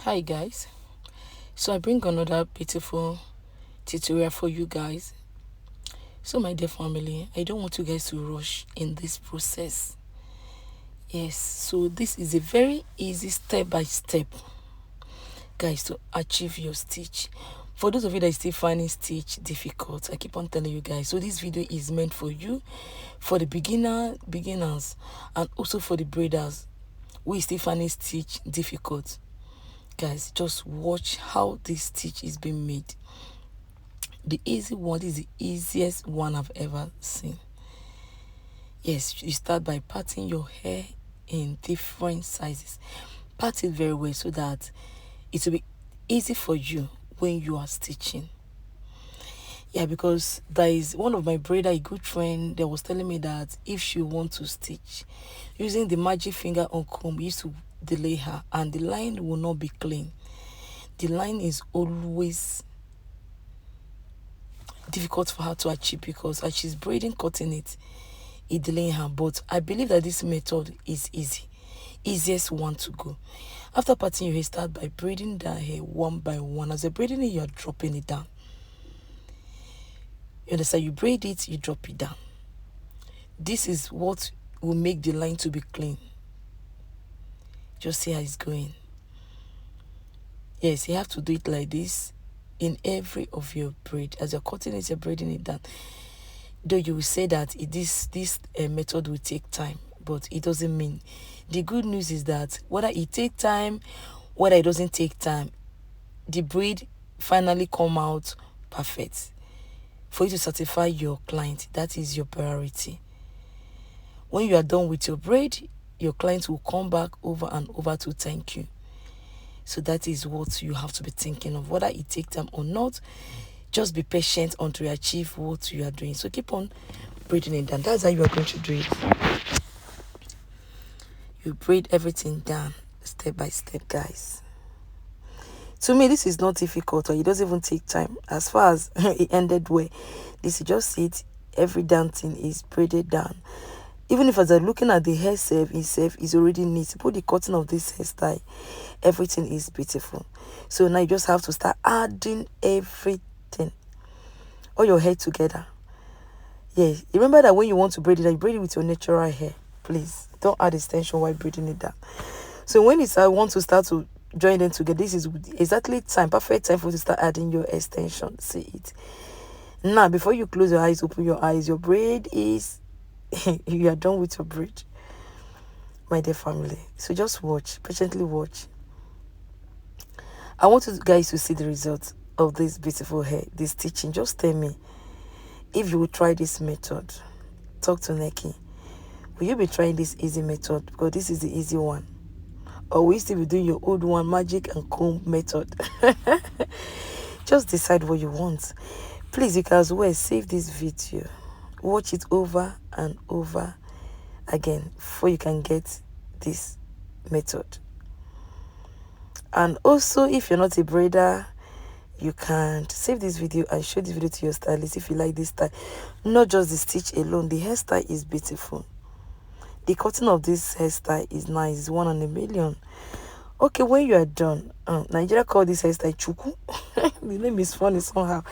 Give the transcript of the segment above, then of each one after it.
Hi guys, so I bring another beautiful tutorial for you guys. So my dear family, I don't want you guys to rush in this process. Yes, so this is a very easy step by step, guys, to achieve your stitch. For those of you that are still finding stitch difficult, I keep on telling you guys, so this video is meant for you, for the beginners, and also for the braiders who is still finding stitch difficult. Guys, just watch how this stitch is being made. The easy one is the easiest one I've ever seen. Yes, you start by parting your hair in different sizes. Part it very well so that it will be easy for you when you are stitching. Yeah, because there is one of my braider, a good friend, that was telling me that if she wants to stitch using the magic finger on comb, used to delay her and the line will not be clean. The line is always difficult for her to achieve because as she's braiding, cutting it delaying her. But I believe that this method is easiest one to go. After parting your hair, start by braiding the hair one by one. As you're braiding it, you're dropping it down. You understand? You braid it, you drop it down. This is what will make the line to be clean. Just see how it's going. Yes, you have to do it like this in every of your braid. As you're cutting it, you're braiding it down. Though you will say that this method will take time, but it doesn't mean. The good news is that whether it takes time, whether it doesn't take time, the braid finally come out perfect. For you to satisfy your client, that is your priority. When you are done with your braid, your client will come back over and over to thank you. So that is what you have to be thinking of. Whether it takes time or not, just be patient until you achieve what you are doing. So keep on braiding it down. That's how you are going to do it. You braid everything down step by step, guys. To me, this is not difficult, or it doesn't even take time. As far as it ended well, this is just it. Every damn thing is braided down. Even if as I'm looking at the hair itself is already neat. Put the cutting of this hairstyle, everything is beautiful. So now you just have to start adding everything, all your hair together. Yes, remember that when you want to braid it, you braid it with your natural hair. Please don't add extension while braiding it down. So when I want to start to join them together, this is exactly perfect time for you to start adding your extension. See it now. Before you close your eyes, open your eyes, your braid is you are done with your braid, my dear family. So just watch, patiently watch. I want you guys to see the result of this beautiful hair, this stitching. Just tell me if you will try this method. Talk to Neki. Will you be trying this easy method? Because this is the easy one. Or will you still be doing your old one, magic and comb method? Just decide what you want. Please, you can as well save this video. Watch it over and over again before you can get this method. And also, if you're not a braider, you can save this video and show this video to your stylist if you like this style. Not just the stitch alone, the hairstyle is beautiful. The cutting of this hairstyle is nice. It's 1 in a million. Okay, when you are done, Nigeria call this hairstyle chuku. The name is funny somehow.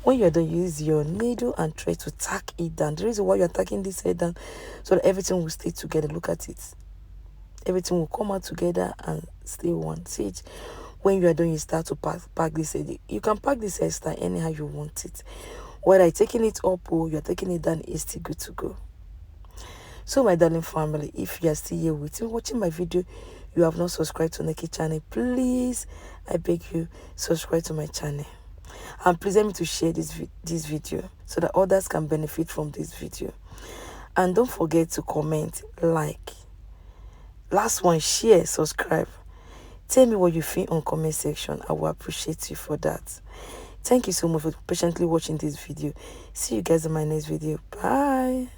When you are done, use your needle and try to tack it down. The reason why you are tacking this hair down, so that everything will stay together. Look at it. Everything will come out together and stay one. See it. When you are done, you start to pack this hair. You can pack this hairstyle anyhow you want it. Whether you're taking it up or you're taking it down, it's still good to go. So my darling family, if you are still here with me watching my video, you have not subscribed to Neki channel, please, I beg you, subscribe to my channel. And please help me to share this video so that others can benefit from this video. And don't forget to comment, like. Last one, share, subscribe. Tell me what you think on comment section. I will appreciate you for that. Thank you so much for patiently watching this video. See you guys in my next video. Bye.